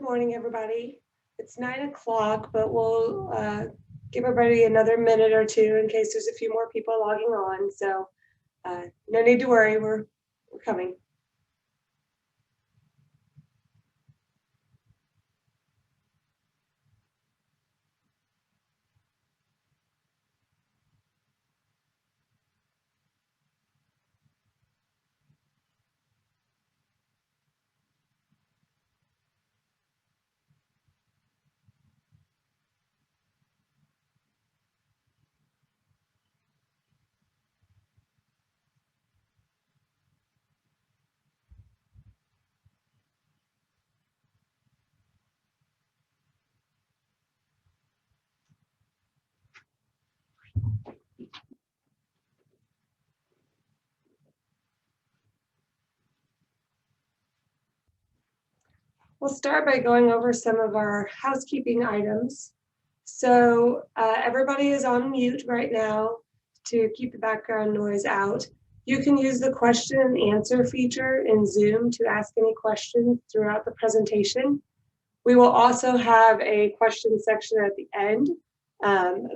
morning, everybody. It's 9 o'clock, but we'll give everybody another minute or two in case there's a few more people logging on. So no need to worry, we're coming. We'll start by going over some of our housekeeping items. So everybody is on mute right now to keep the background noise out. You can use the question and answer feature in Zoom to ask any questions throughout the presentation. We will also have a question section at the end,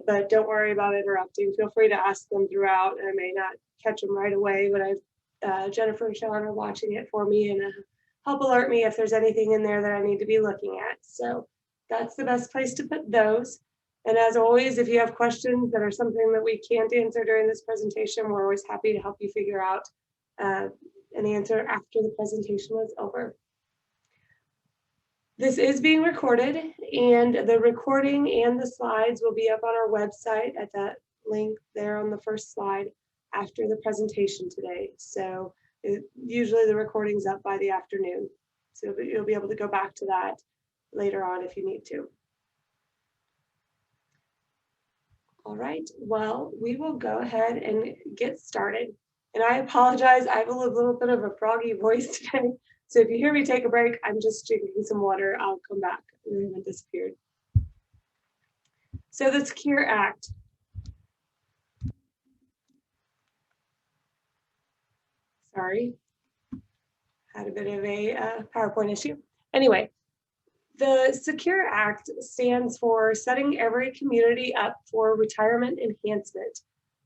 but don't worry about interrupting. Feel free to ask them throughout, and I may not catch them right away, but Jennifer and Sean are watching it for me and help alert me if there's anything in there that I need to be looking at. So that's the best place to put those. And as always, if you have questions that are something that we can't answer during this presentation, we're always happy to help you figure out an answer after the presentation is over. This is being recorded, and the recording and the slides will be up on our website at that link there on the first slide after the presentation today. So usually the recording's up by the afternoon. So you'll be able to go back to that later on if you need to. All right, well, we will go ahead and get started. And I apologize, I have a little bit of a froggy voice today. So if you hear me take a break, I'm just drinking some water. I'll come back. I haven't disappeared. So the Secure Act. Sorry, had a bit of a PowerPoint issue. Anyway, the Secure Act stands for Setting Every Community Up for Retirement Enhancement.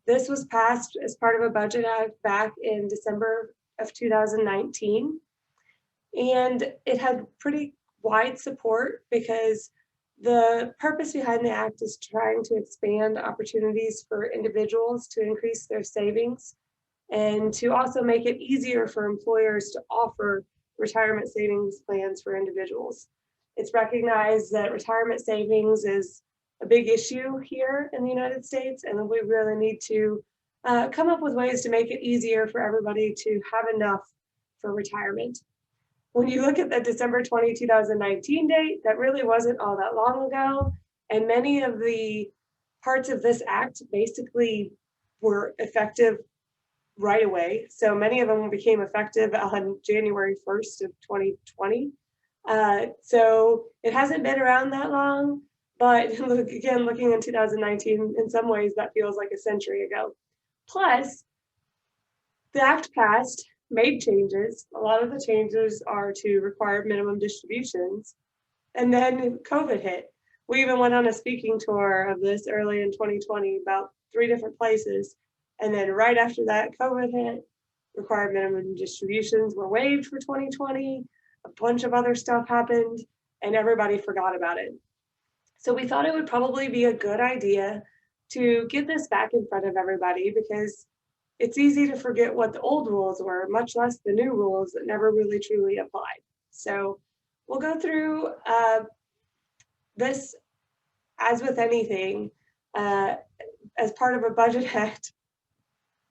This was passed as part of a budget act back in December of 2019. And it had pretty wide support because the purpose behind the act is trying to expand opportunities for individuals to increase their savings and to also make it easier for employers to offer retirement savings plans for individuals. It's recognized that retirement savings is a big issue here in the United States, and we really need to come up with ways to make it easier for everybody to have enough for retirement. When you look at the December 20, 2019 date, that really wasn't all that long ago, and many of the parts of this act basically were effective right away. So many of them became effective on January 1st of 2020. So it hasn't been around that long, but again, looking in 2019, in some ways that feels like a century ago. Plus, the act passed, made changes. A lot of the changes are to require minimum distributions. And then COVID hit. We even went on a speaking tour of this early in 2020, about 3 different places. And then right after that, COVID hit, required minimum distributions were waived for 2020. A bunch of other stuff happened and everybody forgot about it. So we thought it would probably be a good idea to get this back in front of everybody because it's easy to forget what the old rules were, much less the new rules that never really truly applied. So we'll go through this, as with anything, as part of a budget act.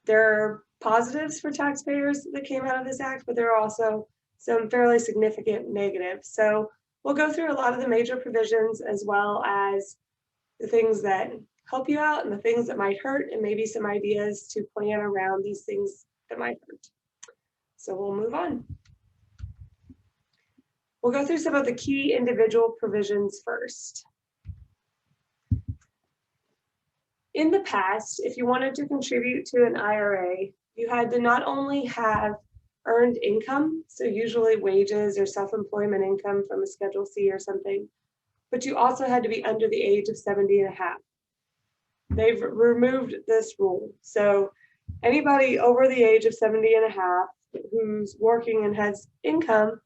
There are positives for taxpayers that came out of this act, but there are also some fairly significant negatives. So we'll go through a lot of the major provisions as well as the things that help you out and the things that might hurt, and maybe some ideas to plan around these things that might hurt. So we'll move on. We'll go through some of the key individual provisions first. In the past, if you wanted to contribute to an IRA, you had to not only have earned income, so usually wages or self-employment income from a Schedule C or something, but you also had to be under the age of 70 and a half. They've removed this rule. So anybody over the age of 70 and a half who's working and has income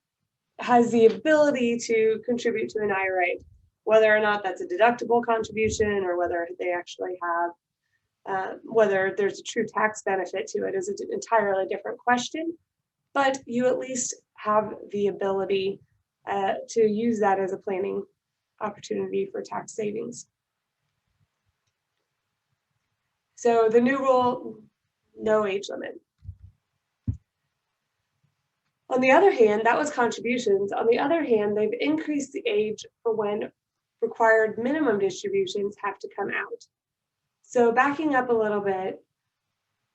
has the ability to contribute to an IRA. Whether or not that's a deductible contribution or whether they actually have, whether there's a true tax benefit to it is an entirely different question, but you at least have the ability to use that as a planning opportunity for tax savings. So the new rule, no age limit. On the other hand, that was contributions. On the other hand, they've increased the age for when required minimum distributions have to come out. So backing up a little bit,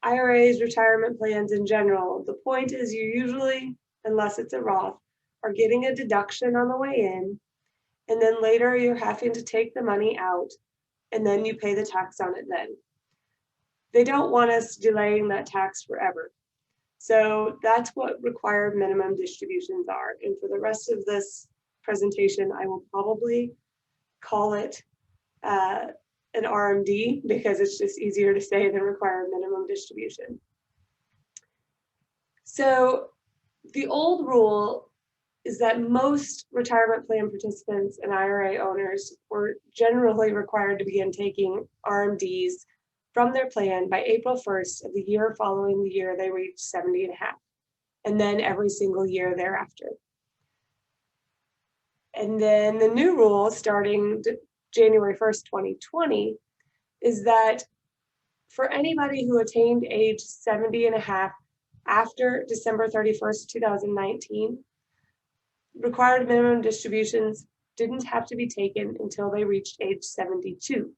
IRAs, retirement plans in general, the point is you usually, unless it's a Roth, are getting a deduction on the way in, and then later you're having to take the money out, and then you pay the tax on it then. They don't want us delaying that tax forever. So that's what required minimum distributions are. And for the rest of this presentation, I will probably call it an RMD because it's just easier to say than required minimum distribution. So the old rule is that most retirement plan participants and IRA owners were generally required to begin taking RMDs from their plan by April 1st of the year following the year they reached 70 and a half, and then every single year thereafter. And then the new rule starting January 1st, 2020, is that for anybody who attained age 70 and a half after December 31st, 2019, required minimum distributions didn't have to be taken until they reached age 72.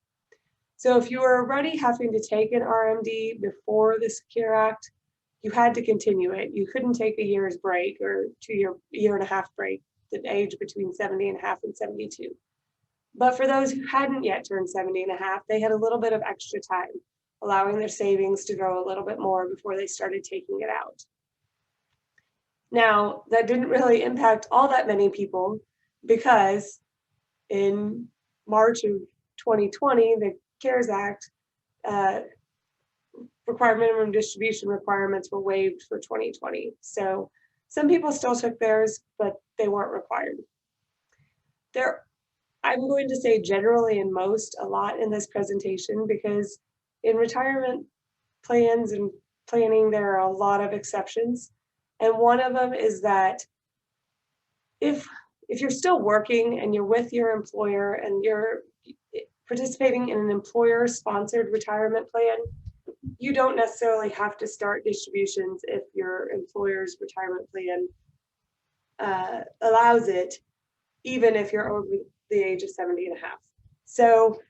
So if you were already having to take an RMD before the Secure Act, you had to continue it. You couldn't take a year's break or year and a half break, the age between 70 and a half and 72. But for those who hadn't yet turned 70 and a half, they had a little bit of extra time, allowing their savings to grow a little bit more before they started taking it out. Now, that didn't really impact all that many people because in March of 2020, the CARES Act required minimum distribution requirements were waived for 2020. So some people still took theirs, but they weren't required. I'm going to say generally and most a lot in this presentation because in retirement plans and planning, there are a lot of exceptions. And one of them is that if you're still working and you're with your employer and you're participating in an employer-sponsored retirement plan, you don't necessarily have to start distributions if your employer's retirement plan allows it, even if you're over the age of 70 and a half. So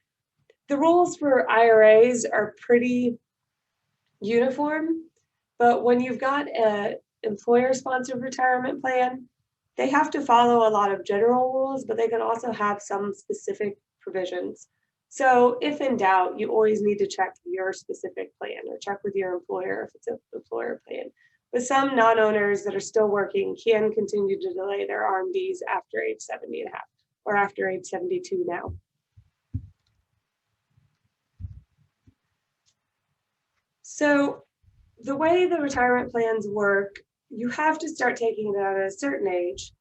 the rules for IRAs are pretty uniform, but when you've got an employer-sponsored retirement plan, they have to follow a lot of general rules, but they can also have some specific provisions. So if in doubt, you always need to check your specific plan or check with your employer if it's an employer plan. But some non-owners that are still working can continue to delay their RMDs after age 70 and a half or after age 72 now. So the way the retirement plans work, you have to start taking it out at a certain age.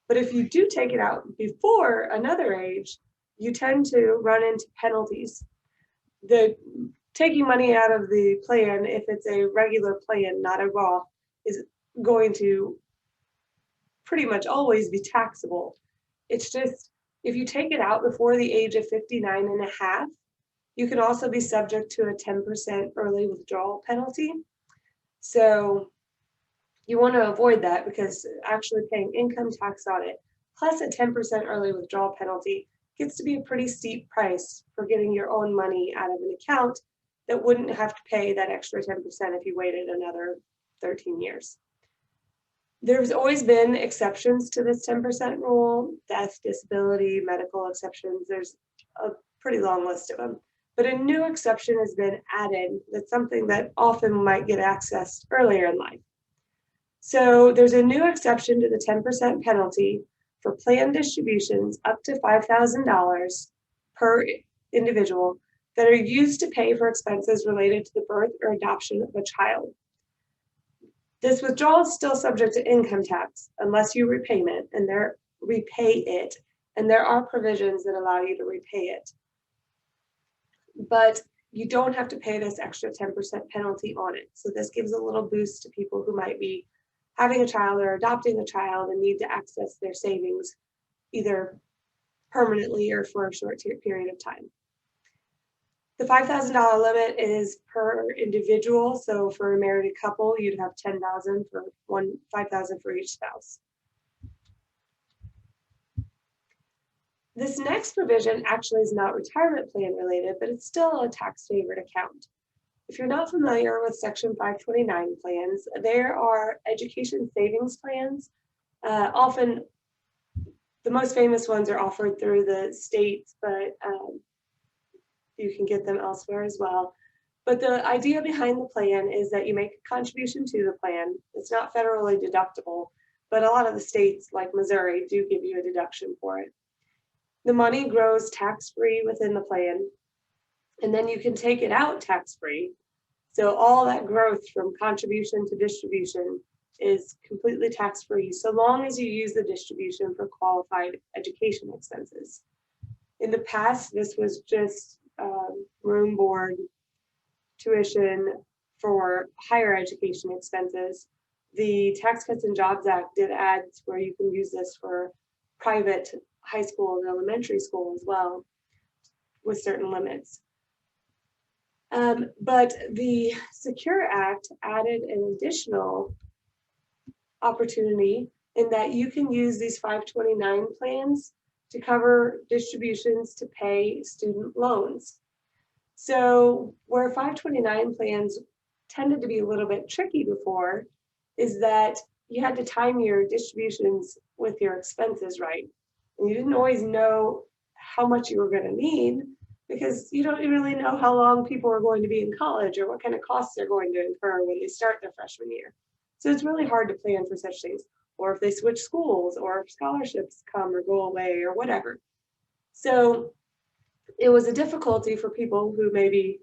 But if you do take it out before another age, you tend to run into penalties. The taking money out of the plan, if it's a regular plan, not a Roth, is going to pretty much always be taxable. It's just, if you take it out before the age of 59 and a half, you can also be subject to a 10% early withdrawal penalty. So you want to avoid that because actually paying income tax on it, plus a 10% early withdrawal penalty, gets to be a pretty steep price for getting your own money out of an account that wouldn't have to pay that extra 10% if you waited another 13 years. There's always been exceptions to this 10% rule, death, disability, medical exceptions. There's a pretty long list of them. But a new exception has been added. That's something that often might get accessed earlier in life. So there's a new exception to the 10% penalty for planned distributions up to $5,000 per individual that are used to pay for expenses related to the birth or adoption of a child. This withdrawal is still subject to income tax unless you repay it, and there are provisions that allow you to repay it. But you don't have to pay this extra 10% penalty on it. So this gives a little boost to people who might be having a child or adopting a child and need to access their savings either permanently or for a short period of time. The $5,000 limit is per individual. So for a married couple, you'd have $10,000 for $5,000 for each spouse. This next provision actually is not retirement plan related, but it's still a tax favored account. If you're not familiar with Section 529 plans, there are education savings plans. Often the most famous ones are offered through the states, but you can get them elsewhere as well. But the idea behind the plan is that you make a contribution to the plan. It's not federally deductible, but a lot of the states like Missouri do give you a deduction for it. The money grows tax-free within the plan, and then you can take it out tax-free. So all that growth from contribution to distribution is completely tax-free, so long as you use the distribution for qualified education expenses. In the past, this was just room, board, tuition for higher education expenses. The Tax Cuts and Jobs Act did add where you can use this for private high school and elementary school as well, with certain limits. But the Secure Act added an additional opportunity in that you can use these 529 plans to cover distributions to pay student loans. So where 529 plans tended to be a little bit tricky before is that you had to time your distributions with your expenses right. And you didn't always know how much you were going to need because you don't really know how long people are going to be in college or what kind of costs they're going to incur when they start their freshman year. So it's really hard to plan for such things, or if they switch schools, or if scholarships come or go away or whatever. So it was a difficulty for people who maybe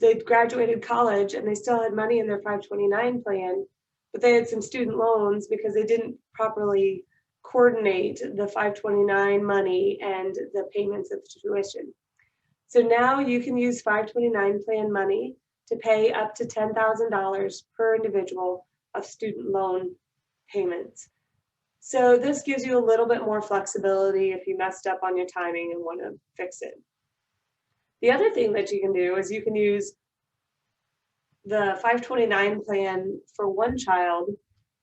they'd graduated college and they still had money in their 529 plan, but they had some student loans because they didn't properly coordinate the 529 money and the payments of tuition. So now you can use 529 plan money to pay up to $10,000 per individual of student loan payments. So this gives you a little bit more flexibility if you messed up on your timing and want to fix it. The other thing that you can do is you can use the 529 plan for one child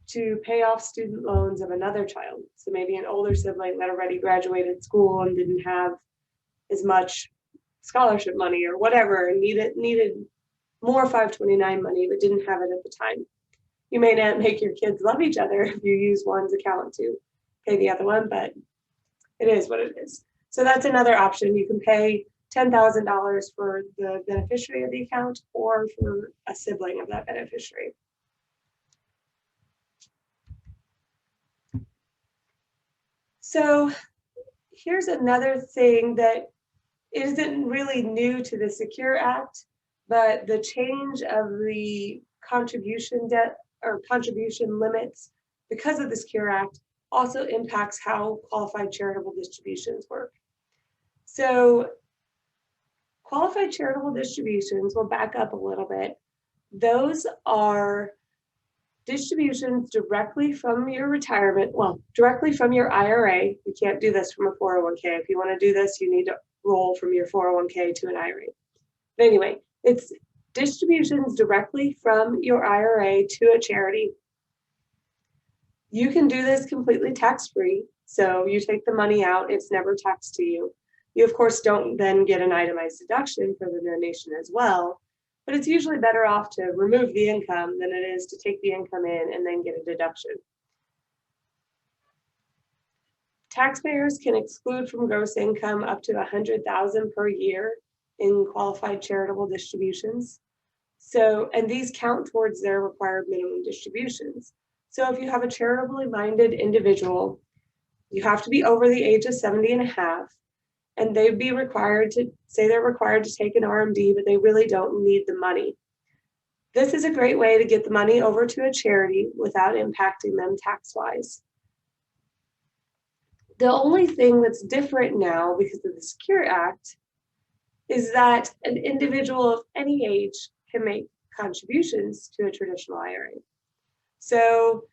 to pay off student loans of another child. So maybe an older sibling that already graduated school and didn't have as much scholarship money or whatever and needed more 529 money but didn't have it at the time. You may not make your kids love each other if you use one's account to pay the other one, but it is what it is. So that's another option. You can pay $10,000 for the beneficiary of the account or for a sibling of that beneficiary. So here's another thing that isn't really new to the Secure Act, but the change of the contribution debt or contribution limits because of the Secure Act also impacts how qualified charitable distributions work. So qualified charitable distributions, we'll back up a little bit. Those are distributions directly from your retirement, well, directly from your IRA. You can't do this from a 401k. If you want to do this, you need to roll from your 401k to an IRA. But anyway, it's distributions directly from your IRA to a charity. You can do this completely tax-free. So you take the money out, it's never taxed to you. You, of course, don't then get an itemized deduction for the donation as well, but it's usually better off to remove the income than it is to take the income in and then get a deduction. Taxpayers can exclude from gross income up to $100,000 per year in qualified charitable distributions. So, and these count towards their required minimum distributions. So if you have a charitably minded individual, you have to be over the age of 70 and a half, and they'd be required to say they're required to take an RMD, but they really don't need the money. This is a great way to get the money over to a charity without impacting them tax-wise. The only thing that's different now because of the Secure Act is that an individual of any age can make contributions to a traditional IRA. So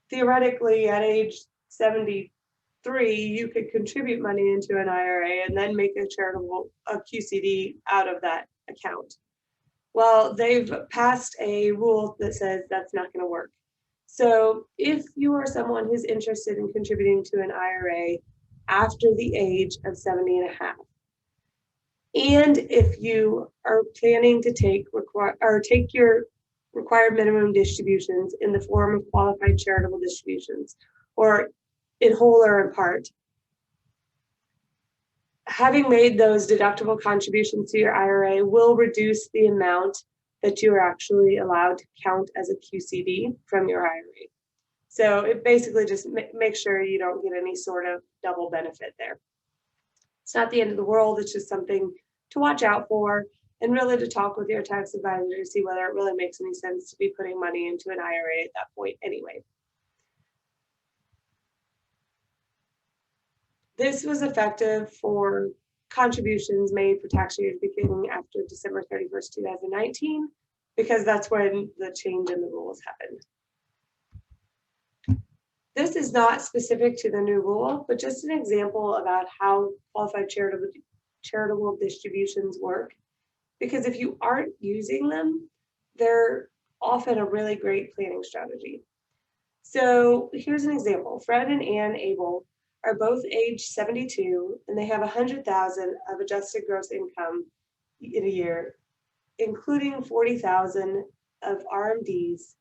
theoretically, at age 73, you could contribute money into an IRA and then make a QCD out of that account. Well, they've passed a rule that says that's not going to work. So if you are someone who's interested in contributing to an IRA after the age of 70 and a half, and if you are planning to take your required minimum distributions in the form of qualified charitable distributions, or in whole or in part, having made those deductible contributions to your IRA will reduce the amount that you are actually allowed to count as a QCD from your IRA. So it basically just makes sure you don't get any sort of double benefit there. It's not the end of the world, it's just something to watch out for, and really to talk with your tax advisor to see whether it really makes any sense to be putting money into an IRA at that point anyway. This was effective for contributions made for tax years beginning after December 31st, 2019, because that's when the change in the rules happened. This is not specific to the new rule, but just an example about how qualified charitable distributions work. Because if you aren't using them, they're often a really great planning strategy. So here's an example. Fred and Ann Abel are both age 72, and they have $100,000 of adjusted gross income in a year, including $40,000 of RMDs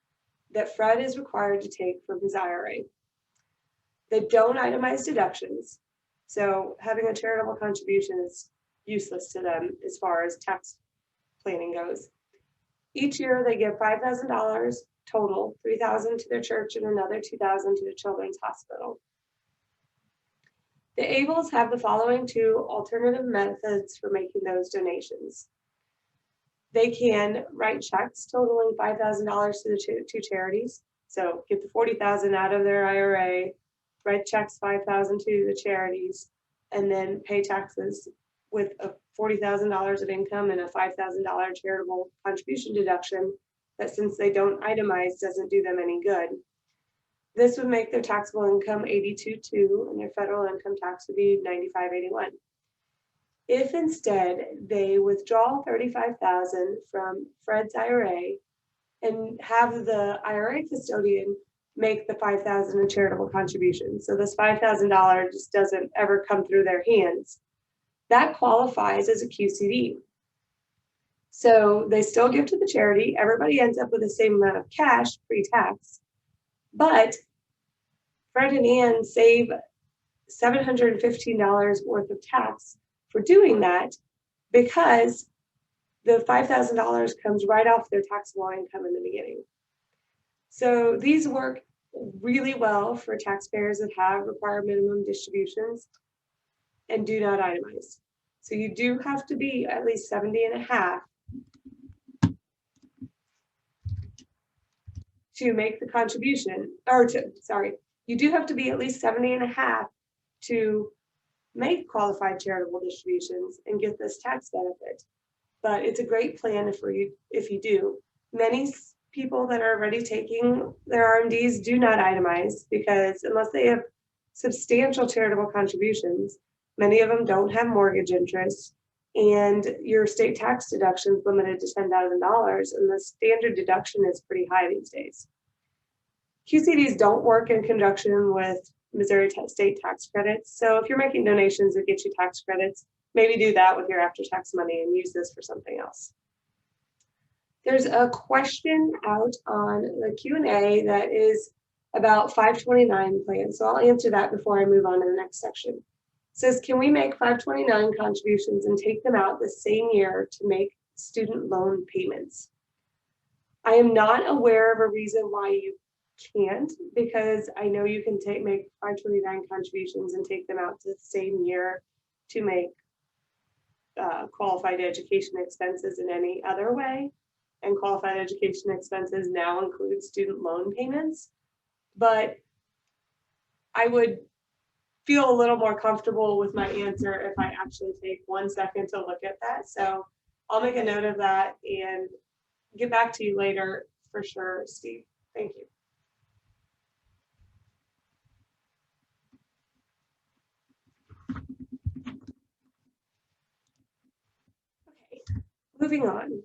that Fred is required to take from his IRA. They don't itemize deductions, so having a charitable contribution is useless to them as far as tax planning goes. Each year they give $5,000 total, $3,000 to their church and another $2,000 to the Children's Hospital. The Abels have the following two alternative methods for making those donations. They can write checks totaling $5,000 to the two charities. So get the $40,000 out of their IRA, write checks $5,000 to the charities, and then pay taxes with a $40,000 of income and a $5,000 charitable contribution deduction that, since they don't itemize, doesn't do them any good. This would make their taxable income $82,200 and their federal income tax would be $95,801. If instead they withdraw $35,000 from Fred's IRA and have the IRA custodian make the $5,000 in charitable contributions, so this $5,000 just doesn't ever come through their hands, that qualifies as a QCD. So they still give to the charity. Everybody ends up with the same amount of cash pre-tax, but Fred and Ann save $715 worth of tax for doing that, because the $5,000 comes right off their taxable income in the beginning. So these work really well for taxpayers that have required minimum distributions and do not itemize. So you do have to be at least 70 and a half to make the contribution, you do have to be at least 70 and a half to make qualified charitable distributions and get this tax benefit. But it's a great plan if you do. Many people that are already taking their RMDs do not itemize, because unless they have substantial charitable contributions, many of them don't have mortgage interest, and your state tax deduction is limited to $10,000, and the standard deduction is pretty high these days. QCDs don't work in conjunction with Missouri state tax credits, so if you're making donations that get you tax credits, maybe do that with your after-tax money and use this for something else. There's a question out on the Q&A that is about 529 plans, so I'll answer that before I move on to the next section. It says, can we make 529 contributions and take them out the same year to make student loan payments? I am not aware of a reason why you can't, because I know you can make 529 contributions and take them out to the same year to make qualified education expenses in any other way. And qualified education expenses now include student loan payments. But I would feel a little more comfortable with my answer if I actually take 1 second to look at that. So I'll make a note of that and get back to you later for sure, Steve. Thank you. Okay, moving on.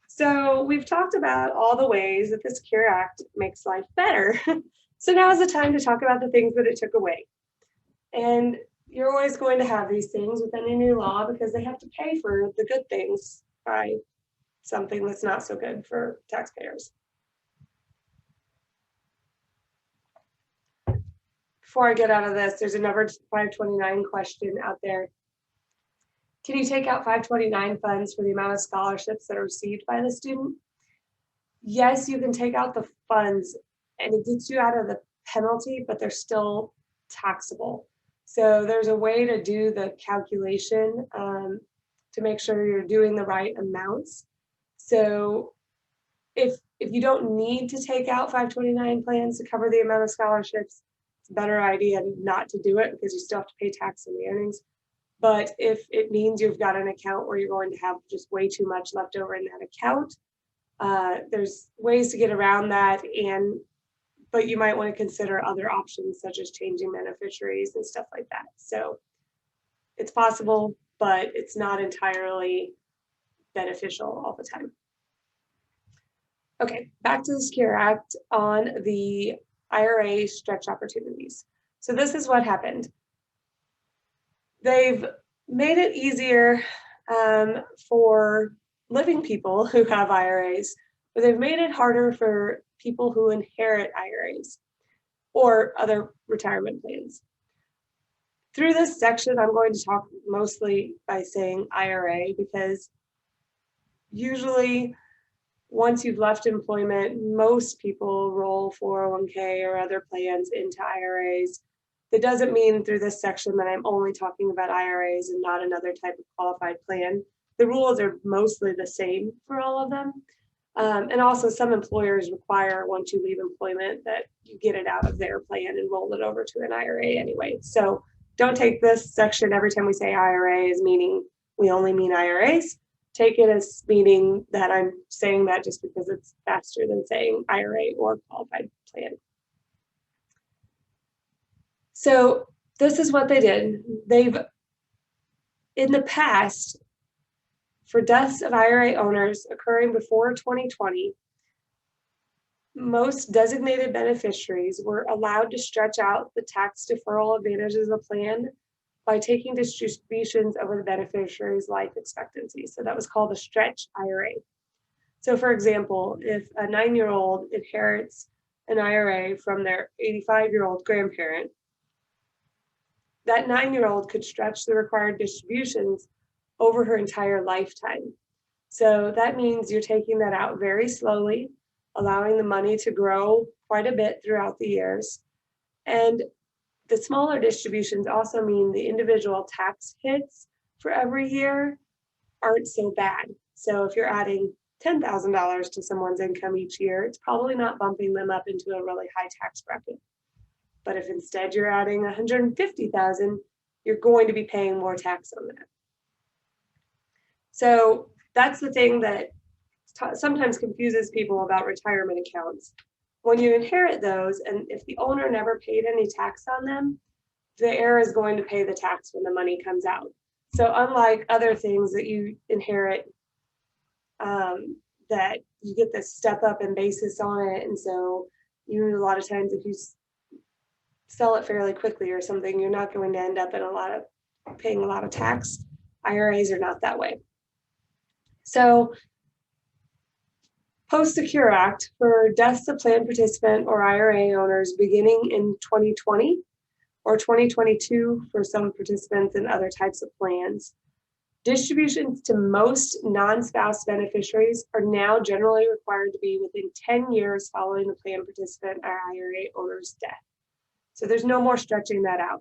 So we've talked about all the ways that the Secure Act makes life better. So now is the time to talk about the things that it took away. And you're always going to have these things with any new law because they have to pay for the good things by something that's not so good for taxpayers. Before I get out of this, there's another 529 question out there. Can you take out 529 funds for the amount of scholarships that are received by the student? Yes, you can take out the funds and it gets you out of the penalty, but they're still taxable. So there's a way to do the calculation to make sure you're doing the right amounts. So if you don't need to take out 529 plans to cover the amount of scholarships, it's a better idea not to do it because you still have to pay tax on the earnings. But if it means you've got an account where you're going to have just way too much left over in that account, there's ways to get around that, but you might want to consider other options such as changing beneficiaries and stuff like that. So it's possible, but it's not entirely beneficial all the time. Okay, back to the Secure Act on the IRA stretch opportunities. So this is what happened. They've made it easier for living people who have IRAs, but they've made it harder for people who inherit IRAs or other retirement plans. Through this section, I'm going to talk mostly by saying IRA because usually once you've left employment, most people roll 401k or other plans into IRAs. That doesn't mean through this section that I'm only talking about IRAs and not another type of qualified plan. The rules are mostly the same for all of them. And also some employers require once you leave employment that you get it out of their plan and roll it over to an IRA anyway. So don't take this section every time we say IRA as meaning we only mean IRAs. Take it as meaning that I'm saying that just because it's faster than saying IRA or qualified plan. So this is what they did. They've, in the past, for deaths of IRA owners occurring before 2020, most designated beneficiaries were allowed to stretch out the tax deferral advantages of the plan by taking distributions over the beneficiary's life expectancy. So that was called a stretch IRA. So for example, if a 9-year-old inherits an IRA from their 85-year-old grandparent, that 9-year-old could stretch the required distributions over her entire lifetime. So that means you're taking that out very slowly, allowing the money to grow quite a bit throughout the years. And the smaller distributions also mean the individual tax hits for every year aren't so bad. So if you're adding $10,000 to someone's income each year, it's probably not bumping them up into a really high tax bracket. But if instead you're adding $150,000, you're going to be paying more tax on that. So that's the thing that sometimes confuses people about retirement accounts. When you inherit those, and if the owner never paid any tax on them, the heir is going to pay the tax when the money comes out. So unlike other things that you inherit, that you get this step up in basis on it, and so you a lot of times if you sell it fairly quickly or something, you're not going to end up in paying a lot of tax. IRAs are not that way. So Post-Secure Act for deaths of plan participant or IRA owners beginning in 2020 or 2022 for some participants in other types of plans. Distributions to most non-spouse beneficiaries are now generally required to be within 10 years following the plan participant or IRA owner's death. So there's no more stretching that out.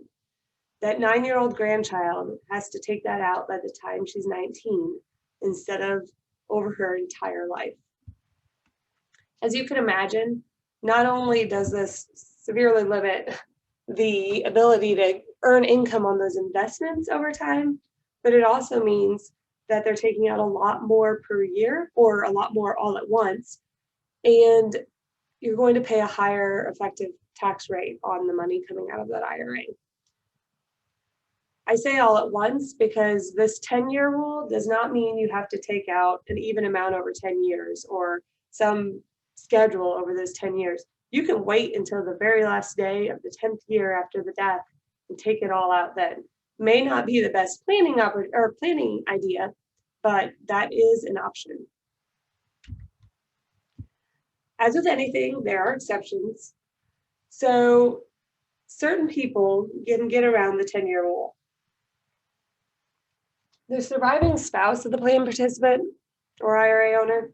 That 9-year-old grandchild has to take that out by the time she's 19 instead of over her entire life. As you can imagine, not only does this severely limit the ability to earn income on those investments over time, but it also means that they're taking out a lot more per year or a lot more all at once, and you're going to pay a higher effective tax rate on the money coming out of that IRA. I say all at once because this 10-year rule does not mean you have to take out an even amount over 10 years or some schedule over those 10 years. You can wait until the very last day of the 10th year after the death and take it all out then. May not be the best planning idea, but that is an option. As with anything, there are exceptions. So certain people can get around the 10-year rule. The surviving spouse of the plan participant or IRA owner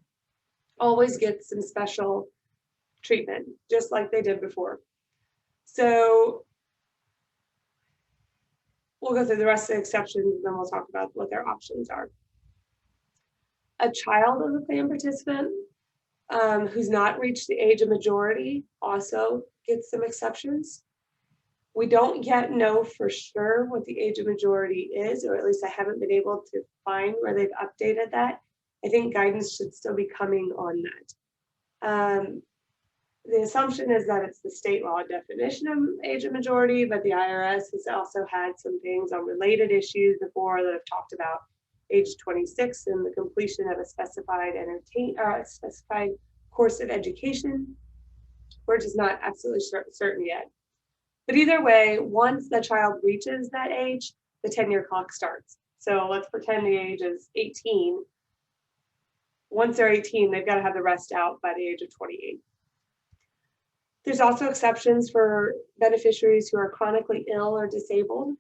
always gets some special treatment, just like they did before. So we'll go through the rest of the exceptions, and then we'll talk about what their options are. A child of the plan participant who's not reached the age of majority also gets some exceptions. We don't yet know for sure what the age of majority is, or at least I haven't been able to find where they've updated that. I think guidance should still be coming on that. The assumption is that it's the state law definition of age of majority, but the IRS has also had some things on related issues before that have talked about age 26 and the completion of a specified course of education. We're just not absolutely certain yet. But either way, once the child reaches that age, the 10-year clock starts. So let's pretend the age is 18. Once they're 18, they've got to have the rest out by the age of 28. There's also exceptions for beneficiaries who are chronically ill or disabled.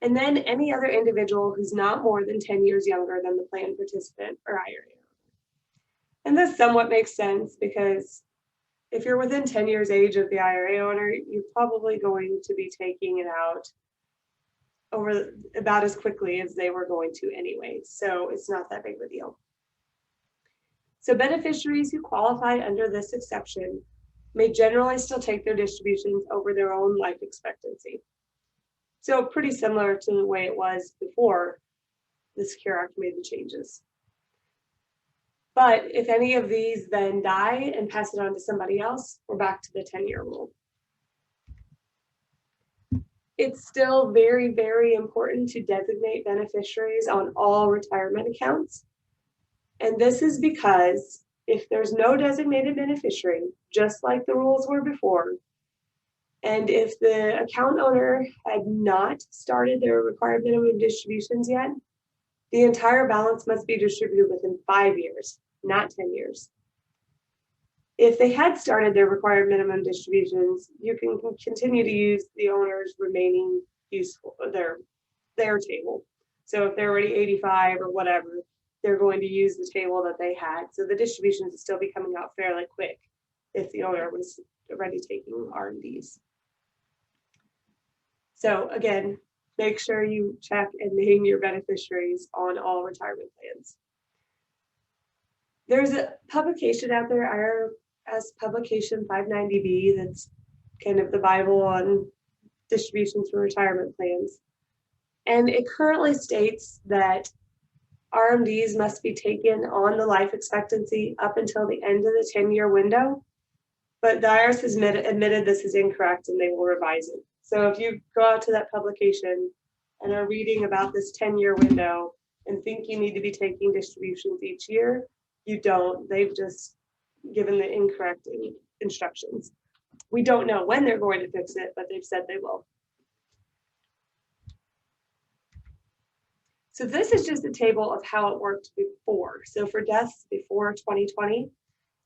And then any other individual who's not more than 10 years younger than the plan participant or IRA. And this somewhat makes sense because if you're within 10 years age of the IRA owner, you're probably going to be taking it out over about as quickly as they were going to anyway. So it's not that big of a deal. So beneficiaries who qualify under this exception may generally still take their distributions over their own life expectancy. So pretty similar to the way it was before the Secure Act made the changes. But if any of these then die and pass it on to somebody else, we're back to the 10-year rule. It's still very, very important to designate beneficiaries on all retirement accounts. And this is because if there's no designated beneficiary, just like the rules were before, and if the account owner had not started their required minimum distributions yet, the entire balance must be distributed within 5 years, not 10 years. If they had started their required minimum distributions, you can continue to use the owner's remaining useful, their table. So if they're already 85 or whatever, they're going to use the table that they had. So the distributions will still be coming out fairly quick if the owner was already taking RMDs. So again, make sure you check and name your beneficiaries on all retirement plans. There's a publication out there, IRS Publication 590B, that's kind of the Bible on distributions for retirement plans. And it currently states that RMDs must be taken on the life expectancy up until the end of the 10-year window. But the IRS has admitted this is incorrect and they will revise it. So if you go out to that publication and are reading about this 10-year window and think you need to be taking distributions each year, you don't. They've just given the incorrect instructions. We don't know when they're going to fix it, but they've said they will. So this is just a table of how it worked before. So for deaths before 2020,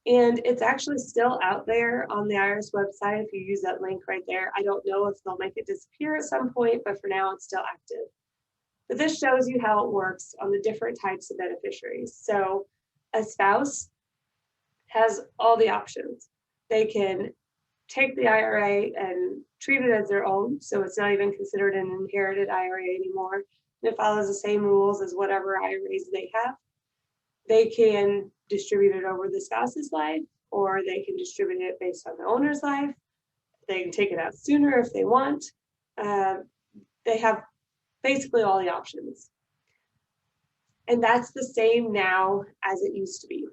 and it's actually still out there on the IRS website if you use that link right there. I don't know if they'll make it disappear at some point, but for now it's still active. But this shows you how it works on the different types of beneficiaries. So a spouse has all the options. They can take the IRA and treat it as their own, so it's not even considered an inherited IRA anymore, and it follows the same rules as whatever IRAs they have. They can distribute it over the spouse's life, or they can distribute it based on the owner's life. They can take it out sooner if they want. They have basically all the options. And that's the same now as it used to be.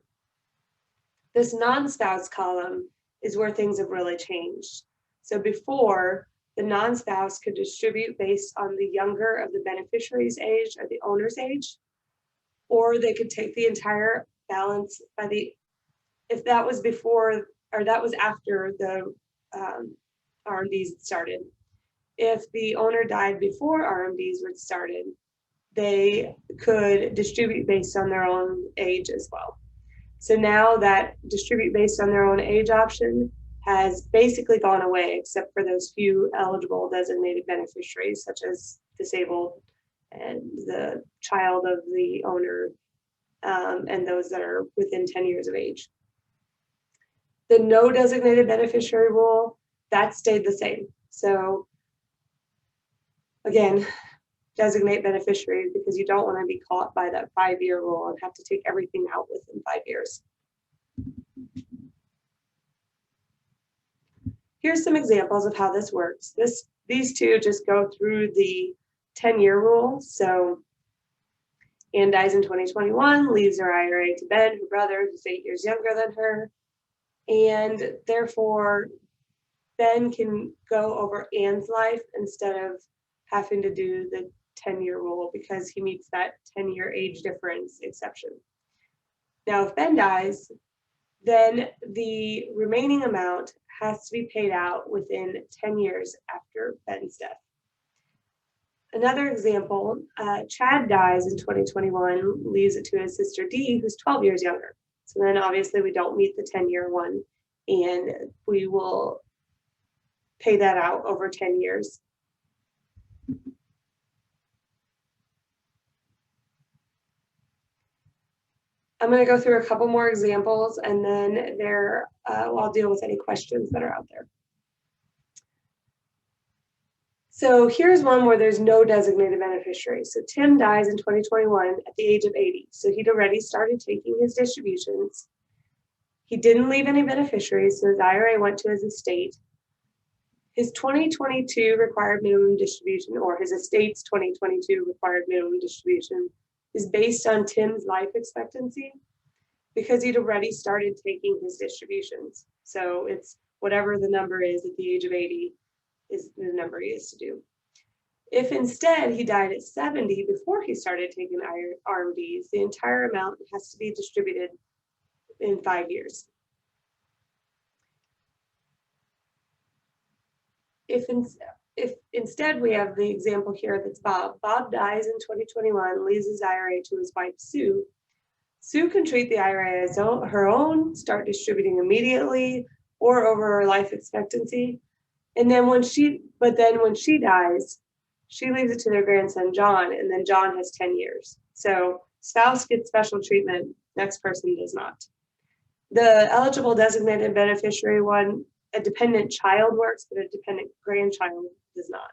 This non-spouse column is where things have really changed. So before, the non-spouse could distribute based on the younger of the beneficiary's age or the owner's age, or they could take the entire balance by if that was before, or that was after the RMDs started. If the owner died before RMDs were started, they could distribute based on their own age as well. So now that distribute based on their own age option has basically gone away, except for those few eligible designated beneficiaries, such as disabled and the child of the owner, and those that are within 10 years of age. The no designated beneficiary rule, that stayed the same. So again, designate beneficiaries because you don't want to be caught by that 5-year rule and have to take everything out within 5 years. Here's some examples of how this works. These two just go through the 10-year rule. So Anne dies in 2021, leaves her IRA to Ben, her brother, who's 8 years younger than her. And therefore, Ben can go over Anne's life instead of having to do the 10-year rule because he meets that 10-year age difference exception. Now, if Ben dies, then the remaining amount has to be paid out within 10 years after Ben's death. Another example, Chad dies in 2021, leaves it to his sister Dee, who's 12 years younger. So then obviously we don't meet the 10-year one, and we will pay that out over 10 years. I'm going to go through a couple more examples, and then I'll deal with any questions that are out there. So here's one where there's no designated beneficiary. So Tim dies in 2021 at the age of 80. So he'd already started taking his distributions. He didn't leave any beneficiaries, so his IRA went to his estate. His 2022 required minimum distribution, or his estate's 2022 required minimum distribution, is based on Tim's life expectancy because he'd already started taking his distributions. So it's whatever the number is at the age of 80 is the number he has to do. If instead he died at 70 before he started taking RMDs, the entire amount has to be distributed in 5 years. If instead we have the example here that's Bob. Bob dies in 2021, leaves his IRA to his wife, Sue. Sue can treat the IRA as her own, start distributing immediately or over her life expectancy. And then when she dies, she leaves it to their grandson, John, and then John has 10 years. So spouse gets special treatment, next person does not. The eligible designated beneficiary one, a dependent child works, but a dependent grandchild does not.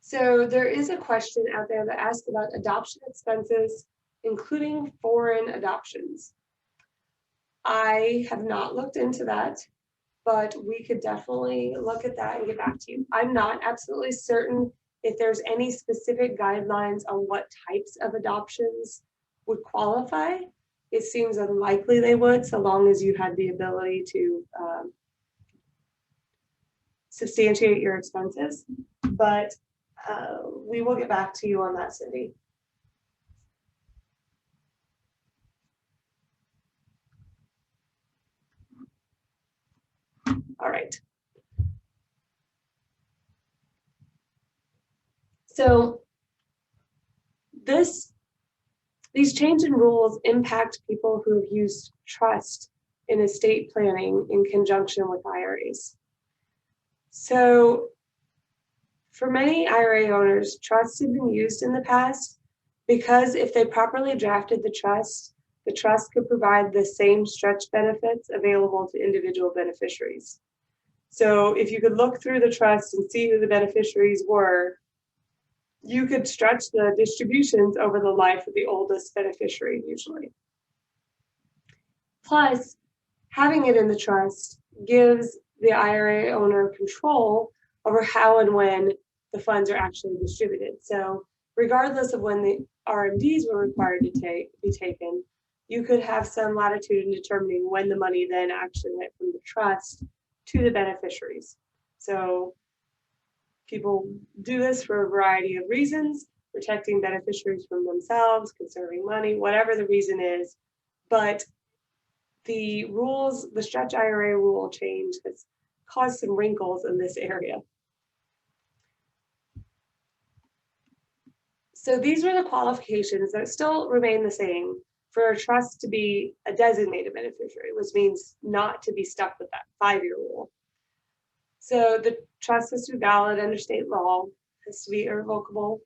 So there is a question out there that asks about adoption expenses, including foreign adoptions. I have not looked into that, but we could definitely look at that and get back to you. I'm not absolutely certain if there's any specific guidelines on what types of adoptions would qualify. It seems unlikely they would, so long as you had the ability to substantiate your expenses. But we will get back to you on that, Cindy. All right. So these change in rules impact people who have used trust in estate planning in conjunction with IRAs. So For many IRA owners, trusts have been used in the past because if they properly drafted the trust could provide the same stretch benefits available to individual beneficiaries. So if you could look through the trust and see who the beneficiaries were, you could stretch the distributions over the life of the oldest beneficiary usually. Plus, having it in the trust gives the IRA owner control over how and when the funds are actually distributed. So regardless of when the RMDs were required to be taken, you could have some latitude in determining when the money then actually went from the trust to the beneficiaries. So people do this for a variety of reasons, protecting beneficiaries from themselves, conserving money, whatever the reason is. But the rules, the stretch IRA rule change has caused some wrinkles in this area. So these were the qualifications that still remain the same for a trust to be a designated beneficiary, which means not to be stuck with that 5-year rule. So the trust has to be valid under state law, has to be irrevocable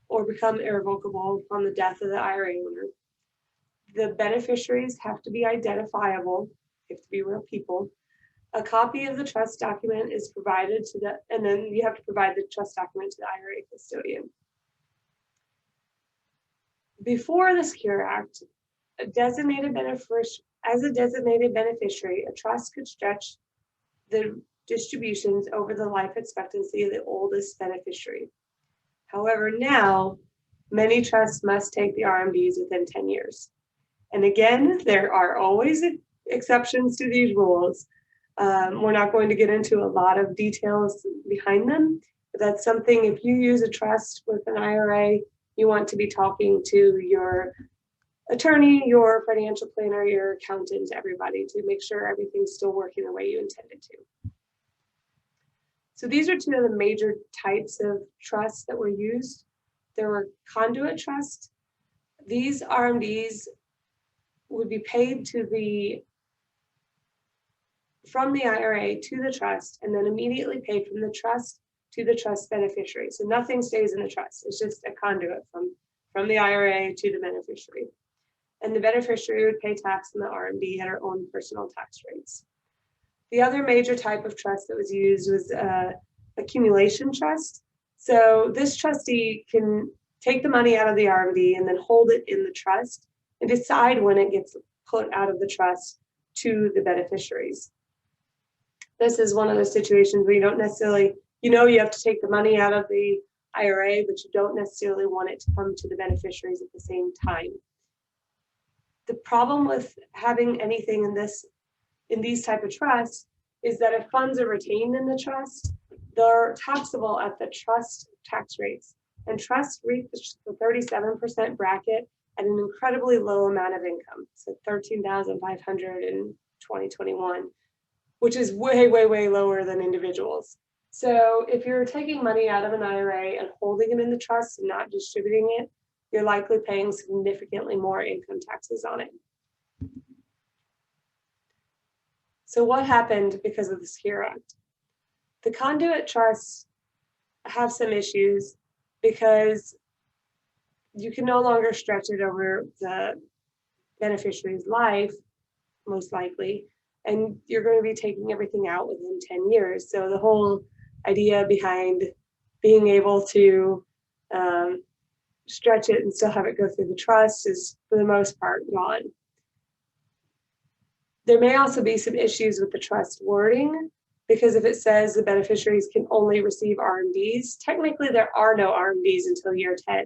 or become irrevocable upon the death of the IRA owner. The beneficiaries have to be identifiable, they have to be real people. A copy of the trust document is provided to the, and then you have to provide the trust document to the IRA custodian. Before the Secure Act, as a designated beneficiary, a trust could stretch the distributions over the life expectancy of the oldest beneficiary. However, now, many trusts must take the RMDs within 10 years. And again, there are always exceptions to these rules. We're not going to get into a lot of details behind them, but that's something, if you use a trust with an IRA, you want to be talking to your attorney, your financial planner, your accountant, everybody, to make sure everything's still working the way you intended to. So these are two of the major types of trusts that were used. There were conduit trusts. These RMDs would be paid from the IRA to the trust, and then immediately paid from the trust to the trust beneficiary. So nothing stays in the trust. It's just a conduit from the IRA to the beneficiary. And the beneficiary would pay tax on the RMD at her own personal tax rates. The other major type of trust that was used was accumulation trust. So this trustee can take the money out of the RMD and then hold it in the trust and decide when it gets put out of the trust to the beneficiaries. This is one of those situations where you don't necessarily, you have to take the money out of the IRA, but you don't necessarily want it to come to the beneficiaries at the same time. The problem with having anything in these type of trusts is that if funds are retained in the trust, they're taxable at the trust tax rates. And trusts reach the 37% bracket at an incredibly low amount of income. So $13,500 in 2021, which is way, way, way lower than individuals. So if you're taking money out of an IRA and holding it in the trust and not distributing it, you're likely paying significantly more income taxes on it. So what happened because of the Secure Act? The conduit trusts have some issues because you can no longer stretch it over the beneficiary's life, most likely, and you're going to be taking everything out within 10 years. So the whole idea behind being able to stretch it and still have it go through the trust is, for the most part, gone. There may also be some issues with the trust wording, because if it says the beneficiaries can only receive RMDs, technically there are no RMDs until year 10.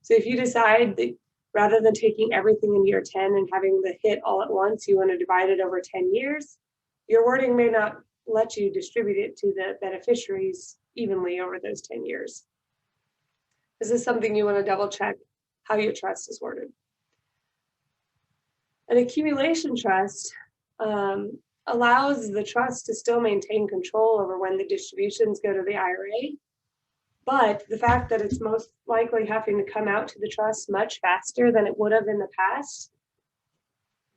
So if you decide that rather than taking everything in year 10 and having the hit all at once, you want to divide it over 10 years, your wording may not let you distribute it to the beneficiaries evenly over those 10 years. This is something you want to double check how your trust is worded. An accumulation trust allows the trust to still maintain control over when the distributions go to the IRA, but the fact that it's most likely having to come out to the trust much faster than it would have in the past,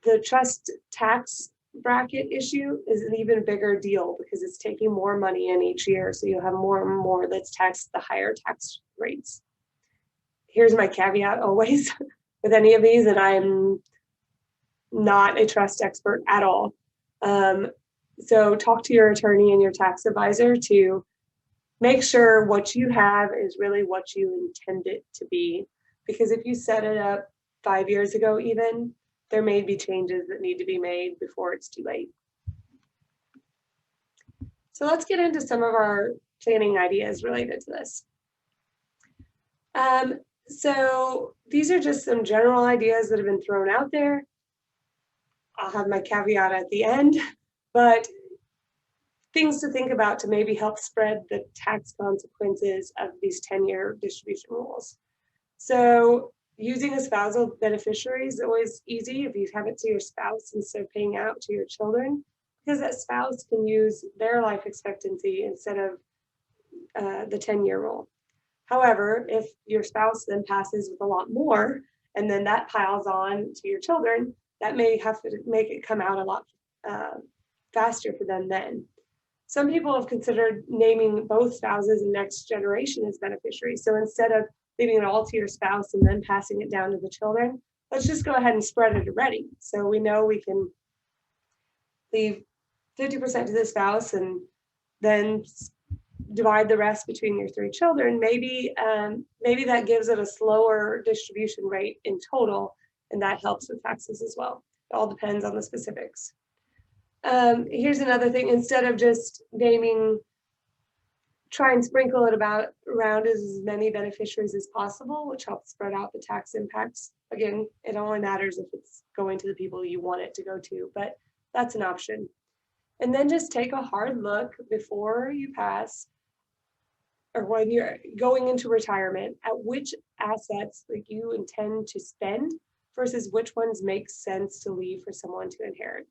the trust tax bracket issue is an even bigger deal because it's taking more money in each year. So you'll have more and more that's taxed at the higher tax rates. Here's my caveat always with any of these, and I'm not a trust expert at all. So talk to your attorney and your tax advisor to make sure what you have is really what you intend it to be. Because if you set it up 5 years ago even, there may be changes that need to be made before it's too late. So let's get into some of our planning ideas related to this. So these are just some general ideas that have been thrown out there. I'll have my caveat at the end, but things to think about to maybe help spread the tax consequences of these 10-year distribution rules. So using a spousal beneficiary is always easy if you have it to your spouse instead of paying out to your children, because that spouse can use their life expectancy instead of the 10-year rule. However, if your spouse then passes with a lot more, and then that piles on to your children, that may have to make it come out a lot faster for them then. Some people have considered naming both spouses and next generation as beneficiaries. So instead of leaving it all to your spouse and then passing it down to the children, let's just go ahead and spread it already. So we know we can leave 50% to the spouse and then divide the rest between your 3 children. Maybe that gives it a slower distribution rate in total, and that helps with taxes as well. It all depends on the specifics. Here's another thing. Instead of just naming, try and sprinkle it around as many beneficiaries as possible, which helps spread out the tax impacts. Again, it only matters if it's going to the people you want it to go to, but that's an option. And then just take a hard look before you pass, or when you're going into retirement, at which assets that you intend to spend versus which ones make sense to leave for someone to inherit.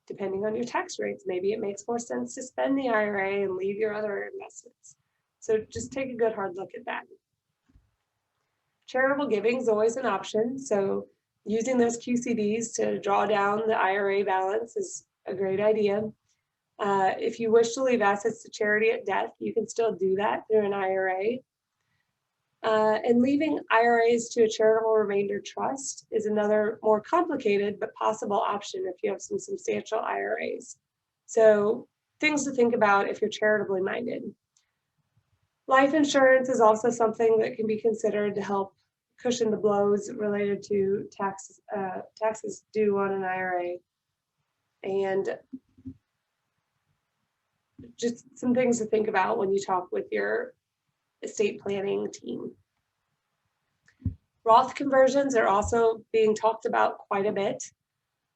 Depending on your tax rates, maybe it makes more sense to spend the IRA and leave your other investments. So just take a good hard look at that. Charitable giving is always an option. So using those QCDs to draw down the IRA balance is a great idea. If you wish to leave assets to charity at death, you can still do that through an IRA. And leaving IRAs to a charitable remainder trust is another more complicated but possible option if you have some substantial IRAs. So things to think about if you're charitably minded. Life insurance is also something that can be considered to help cushion the blows related to taxes due on an IRA. And just some things to think about when you talk with your estate planning team. Roth conversions are also being talked about quite a bit.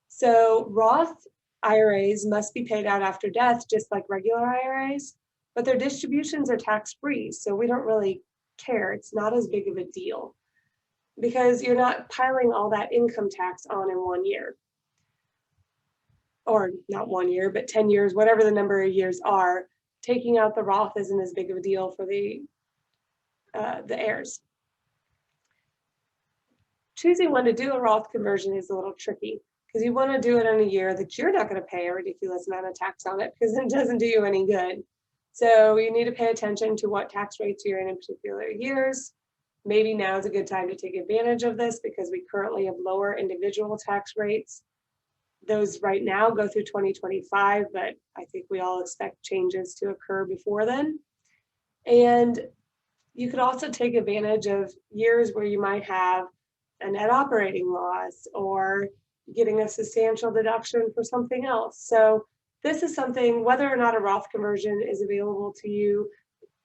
So Roth IRAs must be paid out after death, just like regular IRAs, but their distributions are tax-free, so we don't really care. It's not as big of a deal because you're not piling all that income tax on in 1 year. Or not 1 year, but 10 years, whatever the number of years are. Taking out the Roth isn't as big of a deal for the heirs. Choosing when to do a Roth conversion is a little tricky because you want to do it in a year that you're not going to pay a ridiculous amount of tax on it because it doesn't do you any good. So you need to pay attention to what tax rates you're in particular years. Maybe now is a good time to take advantage of this because we currently have lower individual tax rates. Those right now go through 2025, but I think we all expect changes to occur before then. And you could also take advantage of years where you might have a net operating loss or getting a substantial deduction for something else. So this is something, whether or not a Roth conversion is available to you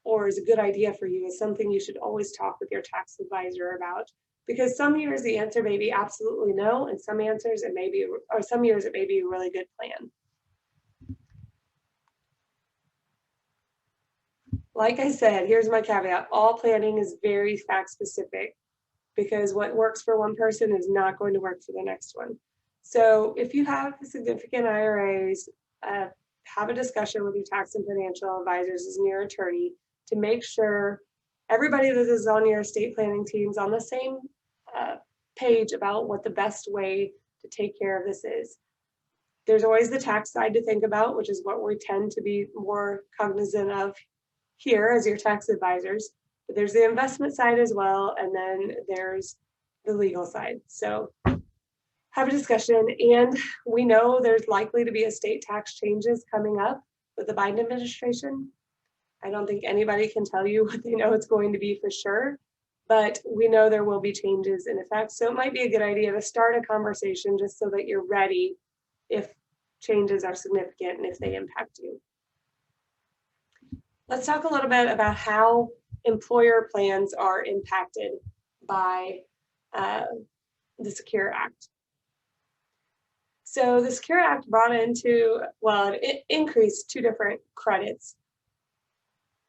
or is a good idea for you, is something you should always talk with your tax advisor about. Because some years the answer may be absolutely no, and some answers it may be, or some years it may be a really good plan. Like I said, here's my caveat. All planning is very fact specific because what works for one person is not going to work for the next one. So if you have significant IRAs, have a discussion with your tax and financial advisors and your attorney to make sure everybody that is on your estate planning team is on the same page about what the best way to take care of this is. There's always the tax side to think about, which is what we tend to be more cognizant of here as your tax advisors. But there's the investment side as well, and then there's the legal side. So have a discussion, and we know there's likely to be estate tax changes coming up with the Biden administration. I don't think anybody can tell you what they know it's going to be for sure, but we know there will be changes in effect. So it might be a good idea to start a conversation just so that you're ready if changes are significant and if they impact you. Let's talk a little bit about how employer plans are impacted by the Secure Act. So the Secure Act brought into, well, it increased two different credits.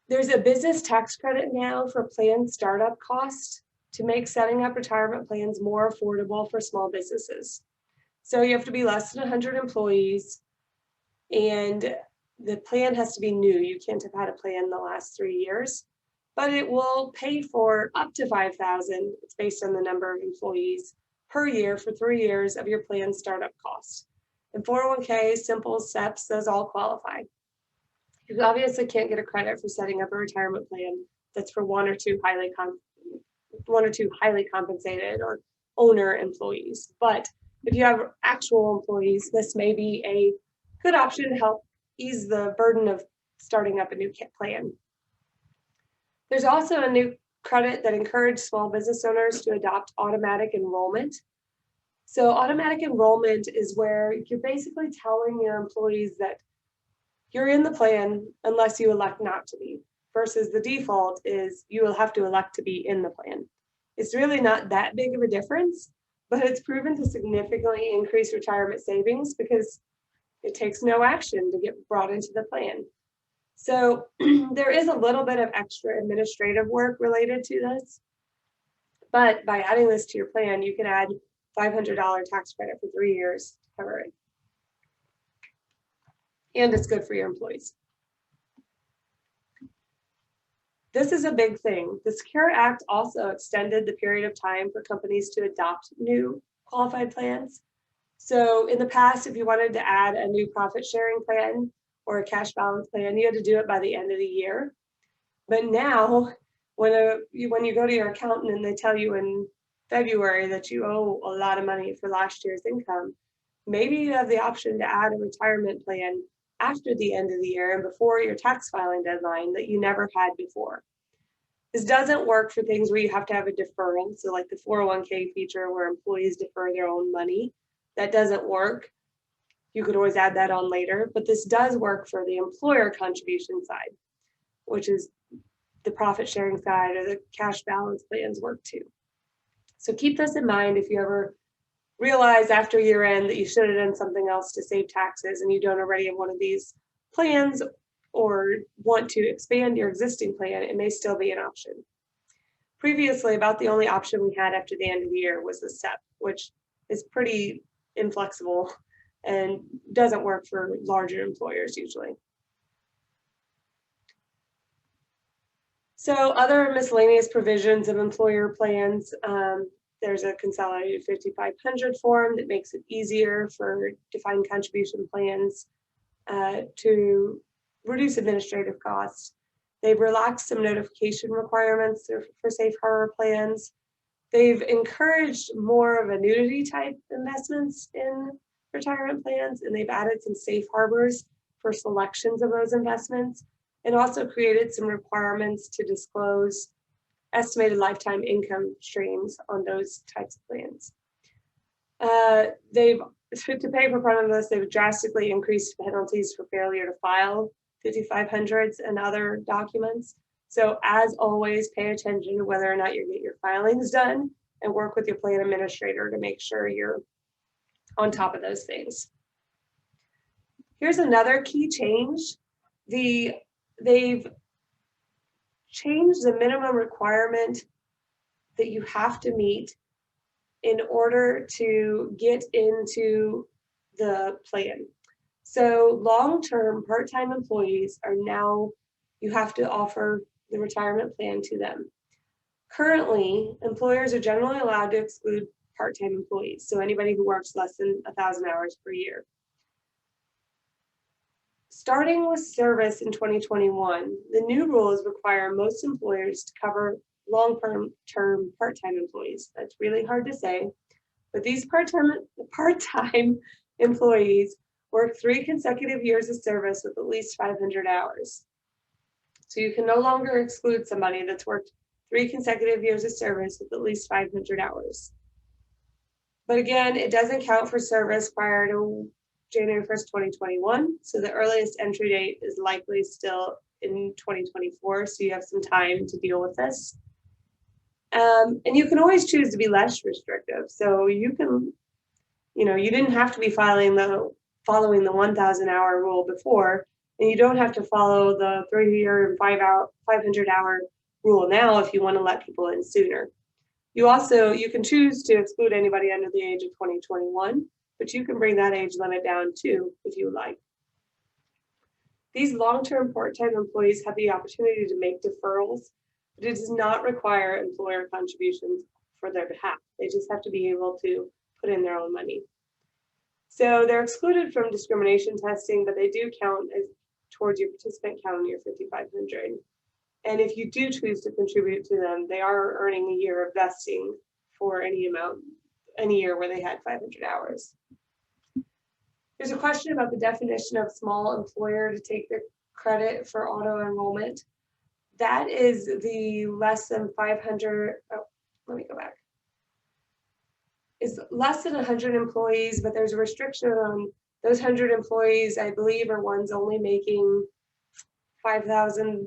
There's a business tax credit now for plan startup costs to make setting up retirement plans more affordable for small businesses. So you have to be less than 100 employees, and the plan has to be new. You can't have had a plan in the last 3 years, but it will pay for up to $5,000. It's based on the number of employees per year for 3 years of your plan startup costs. And 401k, simple steps, those all qualify. You obviously can't get a credit for setting up a retirement plan that's for one or two highly compensated or owner employees. But if you have actual employees, this may be a good option to help ease the burden of starting up a new plan. There's also a new credit that encouraged small business owners to adopt automatic enrollment. So automatic enrollment is where you're basically telling your employees that you're in the plan unless you elect not to be, versus the default is you will have to elect to be in the plan. It's really not that big of a difference, but it's proven to significantly increase retirement savings because it takes no action to get brought into the plan. So there is a little bit of extra administrative work related to this, but by adding this to your plan, you can add $500 tax credit for 3 years to cover it. And it's good for your employees. This is a big thing. The Secure Act also extended the period of time for companies to adopt new qualified plans. So in the past, if you wanted to add a new profit sharing plan or a cash balance plan, you had to do it by the end of the year. But now, when you go to your accountant and they tell you in February that you owe a lot of money for last year's income, maybe you have the option to add a retirement plan after the end of the year and before your tax filing deadline that you never had before. This doesn't work for things where you have to have a deferral. So like the 401k feature where employees defer their own money, that doesn't work. You could always add that on later, but this does work for the employer contribution side, which is the profit sharing side, or the cash balance plans work too. So keep this in mind if you ever realize after year end that you should have done something else to save taxes and you don't already have one of these plans or want to expand your existing plan, it may still be an option. Previously, about the only option we had after the end of the year was the SEP, which is pretty inflexible and doesn't work for larger employers usually. So other miscellaneous provisions of employer plans, there's a consolidated 5500 form that makes it easier for defined contribution plans to reduce administrative costs. They've relaxed some notification requirements for safe harbor plans. They've encouraged more of annuity type investments in retirement plans, and they've added some safe harbors for selections of those investments, and also created some requirements to disclose estimated lifetime income streams on those types of plans. To pay for part of this, they've drastically increased penalties for failure to file 5500s and other documents. So as always, pay attention to whether or not you get your filings done and work with your plan administrator to make sure you're on top of those things. Here's another key change. They've changed the minimum requirement that you have to meet in order to get into the plan. So long-term part-time employees are now, you have to offer the retirement plan to them. Currently, employers are generally allowed to exclude part-time employees, so anybody who works less than 1,000 hours per year. Starting with service in 2021, the new rules require most employers to cover long-term part-time employees. That's really hard to say, but these part-time employees work 3 consecutive years of service with at least 500 hours. So you can no longer exclude somebody that's worked 3 consecutive years of service with at least 500 hours. But again, it doesn't count for service prior to January 1st, 2021. So the earliest entry date is likely still in 2024. So you have some time to deal with this. And you can always choose to be less restrictive. So you can, you didn't have to be following the 1,000-hour rule before, and you don't have to follow the 3-year and 500-hour rule now if you want to let people in sooner. You can choose to exclude anybody under the age of 2021, but you can bring that age limit down too if you like. These long-term part-time employees have the opportunity to make deferrals, but it does not require employer contributions for their behalf. They just have to be able to put in their own money. So they're excluded from discrimination testing, but they do count as towards your participant count in your 5,500. And if you do choose to contribute to them, they are earning a year of vesting for any year where they had 500 hours. There's a question about the definition of small employer to take the credit for auto enrollment. That is the less than 500, let me go back. It's less than 100 employees, but there's a restriction on those 100 employees, I believe, are ones only making $5,000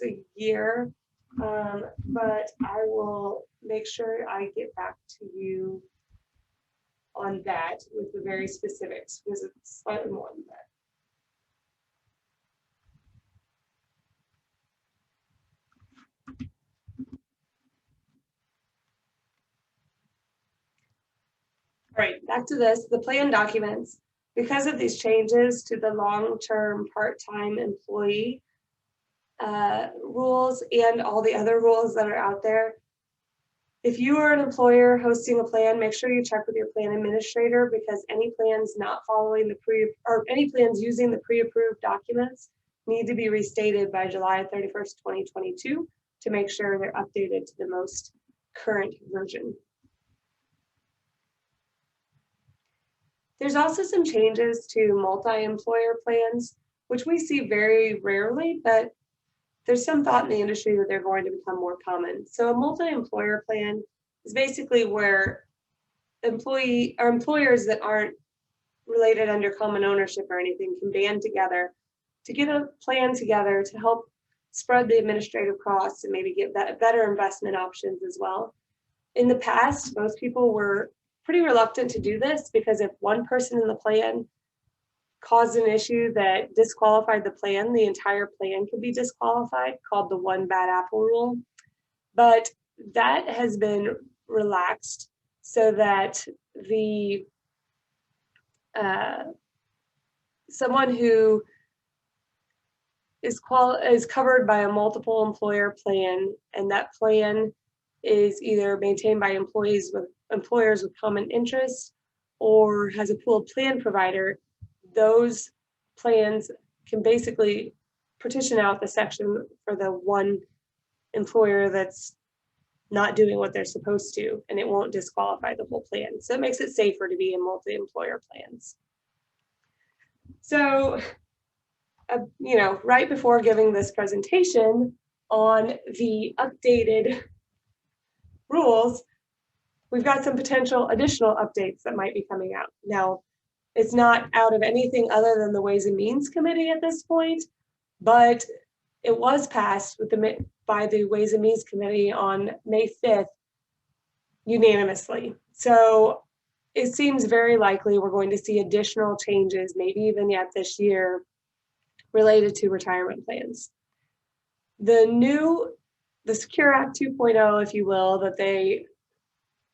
a year. But I will make sure I get back to you on that with the very specifics, because it's slightly more than that. All right, back to this, the plan documents. Because of these changes to the long-term part-time employee rules and all the other rules that are out there, if you are an employer hosting a plan, make sure you check with your plan administrator, because any plans not following any plans using the pre-approved documents need to be restated by July 31st, 2022 to make sure they're updated to the most current version. There's also some changes to multi-employer plans, which we see very rarely, but there's some thought in the industry that they're going to become more common. So a multi-employer plan is basically where employers that aren't related under common ownership or anything can band together to get a plan together to help spread the administrative costs and maybe get better investment options as well. In the past, most people were pretty reluctant to do this because if one person in the plan caused an issue that disqualified the plan, the entire plan could be disqualified, called the one bad apple rule. But that has been relaxed so that the someone who is covered by a multiple employer plan, and that plan is either maintained by employers with common interests or has a pooled plan provider, those plans can basically partition out the section for the one employer that's not doing what they're supposed to, and it won't disqualify the whole plan. So it makes it safer to be in multi-employer plans. So, right before giving this presentation on the updated rules, we've got some potential additional updates that might be coming out. Now, it's not out of anything other than the Ways and Means Committee at this point, but it was passed by the Ways and Means Committee on May 5th unanimously. So it seems very likely we're going to see additional changes, maybe even yet this year, related to retirement plans. The Secure Act 2.0, if you will, that they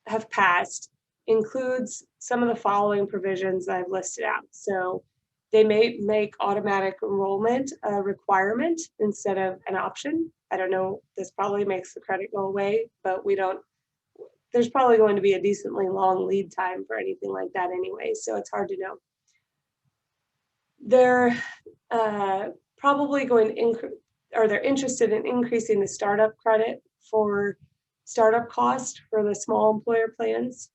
have passed includes some of the following provisions that I've listed out. So they may make automatic enrollment a requirement instead of an option. I don't know, this probably makes the credit go away, but there's probably going to be a decently long lead time for anything like that anyway, so it's hard to know. They're probably going to increase, or they're interested in increasing the startup credit for startup cost for the small employer plans.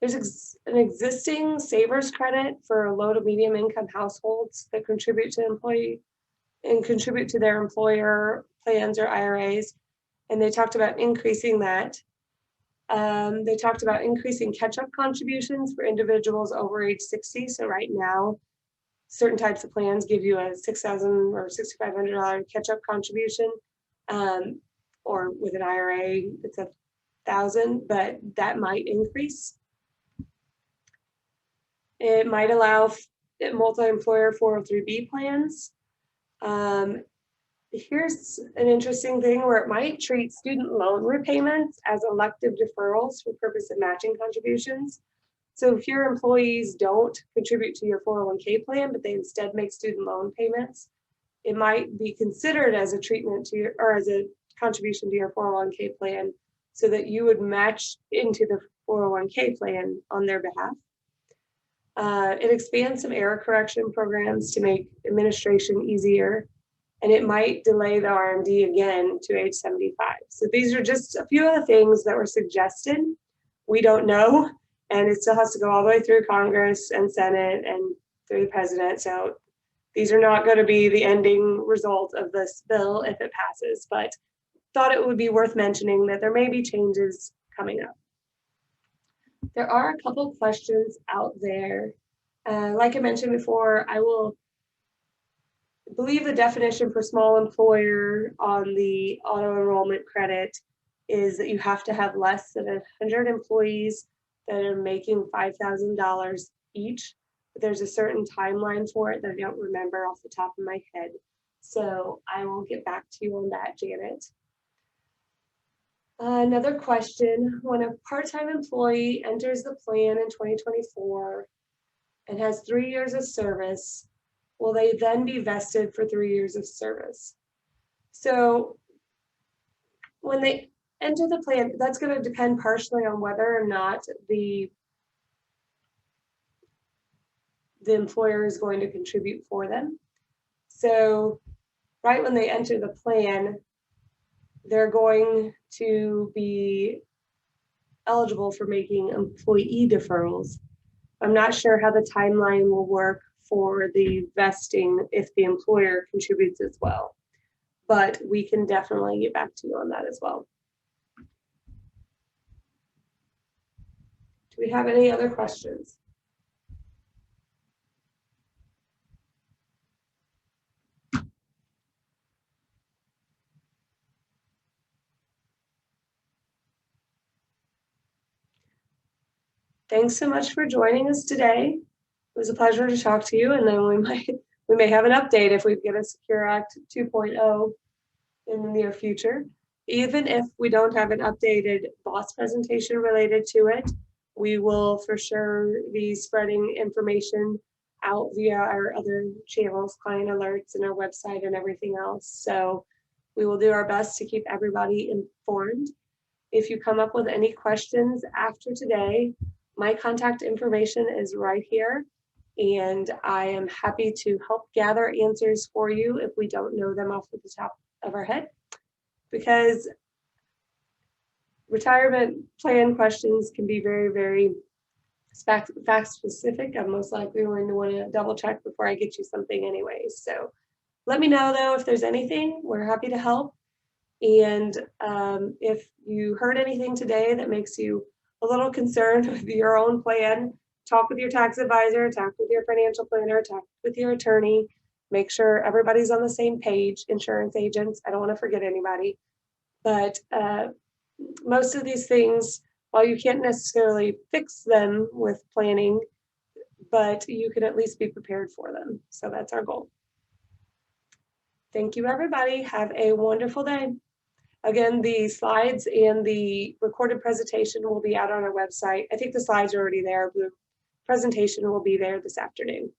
There's an existing savers credit for low to medium income households that contribute to their employer plans or IRAs. And they talked about increasing that. They talked about increasing catch-up contributions for individuals over age 60. So right now, certain types of plans give you a $6,000 or $6,500 catch-up contribution, or with an IRA, it's $1,000, but that might increase. It might allow multi-employer 403B plans. Here's an interesting thing where it might treat student loan repayments as elective deferrals for purpose of matching contributions. So if your employees don't contribute to your 401k plan, but they instead make student loan payments, it might be considered as a treatment to your, or as a contribution to your 401k plan, so that you would match into the 401k plan on their behalf. It expands some error correction programs to make administration easier, and it might delay the RMD again to age 75. So these are just a few of the things that were suggested. We don't know, and it still has to go all the way through Congress and Senate and through the president. So these are not going to be the ending result of this bill if it passes, but thought it would be worth mentioning that there may be changes coming up. There are a couple questions out there. Like I mentioned before, I will believe the definition for small employer on the auto enrollment credit is that you have to have less than 100 employees that are making $5,000 each. But there's a certain timeline for it that I don't remember off the top of my head. So I will get back to you on that, Janet. Another question, when a part-time employee enters the plan in 2024 and has 3 years of service, will they then be vested for 3 years of service? So when they enter the plan, that's going to depend partially on whether or not the employer is going to contribute for them. So right when they enter the plan, they're going to be eligible for making employee deferrals. I'm not sure how the timeline will work for the vesting if the employer contributes as well, but we can definitely get back to you on that as well. Do we have any other questions? Thanks so much for joining us today. It was a pleasure to talk to you, and then we may have an update if we get a Secure Act 2.0 in the near future. Even if we don't have an updated BOSS presentation related to it, we will for sure be spreading information out via our other channels, client alerts, and our website and everything else. So we will do our best to keep everybody informed. If you come up with any questions after today, my contact information is right here, and I am happy to help gather answers for you if we don't know them off the top of our head, because retirement plan questions can be very, very fact specific. I'm most likely going to want to double check before I get you something anyways. So let me know though if there's anything. We're happy to help. And if you heard anything today that makes you a little concerned with your own plan, talk with your tax advisor, talk with your financial planner, talk with your attorney, make sure everybody's on the same page, insurance agents. I don't want to forget anybody. But most of these things, while you can't necessarily fix them with planning, but you can at least be prepared for them. So that's our goal. Thank you, everybody. Have a wonderful day. Again, the slides and the recorded presentation will be out on our website. I think the slides are already there. The presentation will be there this afternoon.